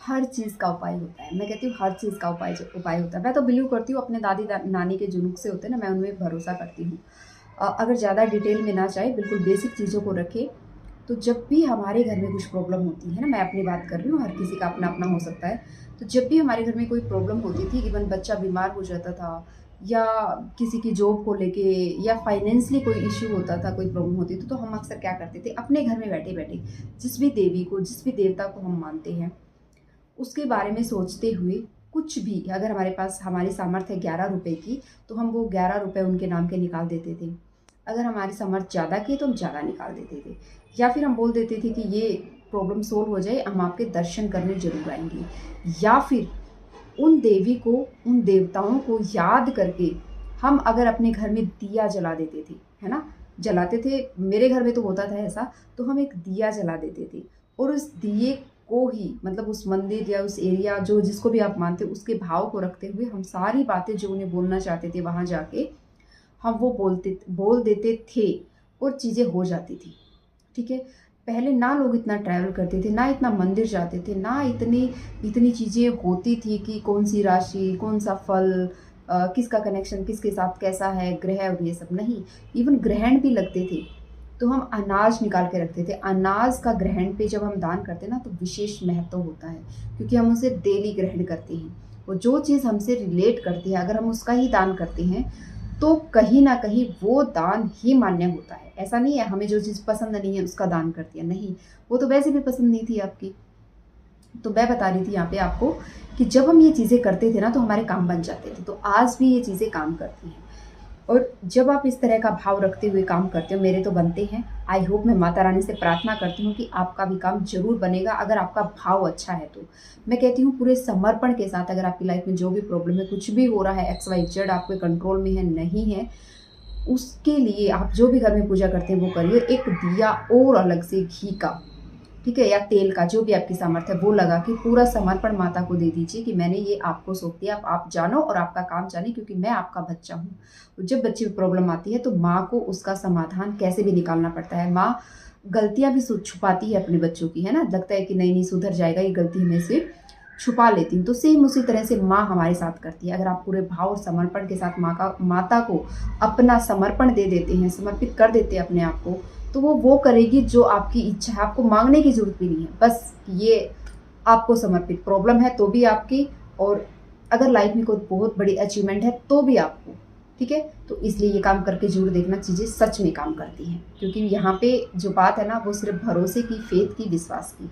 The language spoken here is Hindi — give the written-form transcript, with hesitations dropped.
हर चीज़ का उपाय होता है। मैं कहती हूँ हर चीज़ का उपाय होता है। मैं तो बिलीव करती हूँ अपने नानी के जो नुस्खे होते हैं ना, मैं उनमें भरोसा करती हूँ। अगर ज़्यादा डिटेल में ना जाए, बिल्कुल बेसिक चीज़ों को रखें, तो जब भी हमारे घर में कुछ प्रॉब्लम होती है ना, मैं अपनी बात कर रही हूँ, हर किसी का अपना-अपना हो सकता है। तो जब भी हमारे घर में कोई प्रॉब्लम होती थी, इवन बच्चा बीमार हो जाता था या किसी की जॉब को लेके या फाइनेंशियली कोई इश्यू होता था, कोई प्रॉब्लम होती थी, तो हम अक्सर क्या करते थे, अपने घर में बैठे-बैठे जिस भी देवी को, जिस भी देवता को हम मानते हैं, उसके बारे में सोचते हुए कुछ भी, अगर हमारे पास हमारी सामर्थ्य है 11 रुपए की, तो हम वो 11 रुपए उनके नाम के निकाल देते थे। अगर हमारी सामर्थ्य ज़्यादा की है तो हम ज़्यादा निकाल देते थे, या फिर हम बोल देते थे कि ये प्रॉब्लम सॉल्व हो जाए, हम आपके दर्शन करने ज़रूर आएँगे। या फिर उन देवी को, उन देवताओं को याद करके हम अगर अपने घर में दिया जला देते थे, है ना? जलाते थे, मेरे घर में तो होता था ऐसा, तो हम एक दिया जला देते थे और उस दिए को ही, मतलब उस मंदिर या उस एरिया, जो जिसको भी आप मानते हो, उसके भाव को रखते हुए हम सारी बातें जो उन्हें बोलना चाहते थे वहाँ जाके हम वो बोल देते थे और चीज़ें हो जाती थी। ठीक है? पहले ना लोग इतना ट्रैवल करते थे, ना इतना मंदिर जाते थे, ना इतनी इतनी चीज़ें होती थी कि कौन-सी राशि, कौन-सा फल, किसका कनेक्शन किसके साथ कैसा है, ग्रह और ये सब नहीं। इवन ग्रहण भी लगते थे, तो हम अनाज निकाल के रखते थे। अनाज का ग्रहण पे जब हम दान करते हैं ना, तो विशेष महत्व होता है, क्योंकि हम उसे डेली ग्रहण करते हैं। और जो चीज़ हमसे रिलेट करती है, अगर हम उसका ही दान करते हैं, तो कहीं न कहीं वो दान ही मान्य होता है। ऐसा नहीं है हमें जो चीज़ पसंद नहीं है उसका दान कर दिया, नहीं, वो तो वैसे भी पसंद नहीं थी आपकी। तो मैं बता रही थी यहाँ पे आपको कि जब हम ये चीज़ें करते थे ना, तो हमारे काम बन जाते थे। तो आज भी ये चीज़ें काम करती हैं। और जब आप इस तरह का भाव रखते हुए काम करते हो, मेरे तो बनते हैं। आई होप, मैं माता रानी से प्रार्थना करती हूँ कि आपका भी काम ज़रूर बनेगा, अगर आपका भाव अच्छा है तो। मैं कहती हूँ पूरे समर्पण के साथ, अगर आपकी लाइफ में जो भी प्रॉब्लम है, कुछ भी हो रहा है, एक्स वाई जेड आपके कंट्रोल में है, नहीं है, उसके लिए आप जो भी घर में पूजा करते हैं वो करिए। एक दिया और अलग से घी का, ठीक है, या तेल का, जो भी आपकी सामर्थ्य है, वो लगा के पूरा समर्पण माता को दे दीजिए कि मैंने ये आपको सौंप दिया, आप जानो और आपका काम जाने, क्योंकि मैं आपका बच्चा हूँ। जब बच्चे में प्रॉब्लम आती है तो माँ को उसका समाधान कैसे भी निकालना पड़ता है। माँ गलतियाँ भी छुपाती है अपने बच्चों की, है ना? लगता है कि नहीं सुधर जाएगा, ये गलती में से छुपा लेती हूँ। तो सेम उसी तरह से माँ हमारे साथ करती है। अगर आप पूरे भाव और समर्पण के साथ माता को अपना समर्पण दे देते हैं, समर्पित कर देते हैं अपने आप को, तो वो करेगी जो आपकी इच्छा है। आपको माँगने की ज़रूरत भी नहीं है। बस ये आपको समर्पित, प्रॉब्लम है तो भी आपकी, और अगर लाइफ में कोई बहुत बड़ी अचीवमेंट है तो भी आपको, ठीक है? तो इसलिए ये काम करके ज़रूर देखना, चीज़ें सच में काम करती हैं। क्योंकि यहाँ पे जो बात है ना, वो सिर्फ़ भरोसे की, फ़ेथ की, विश्वास की।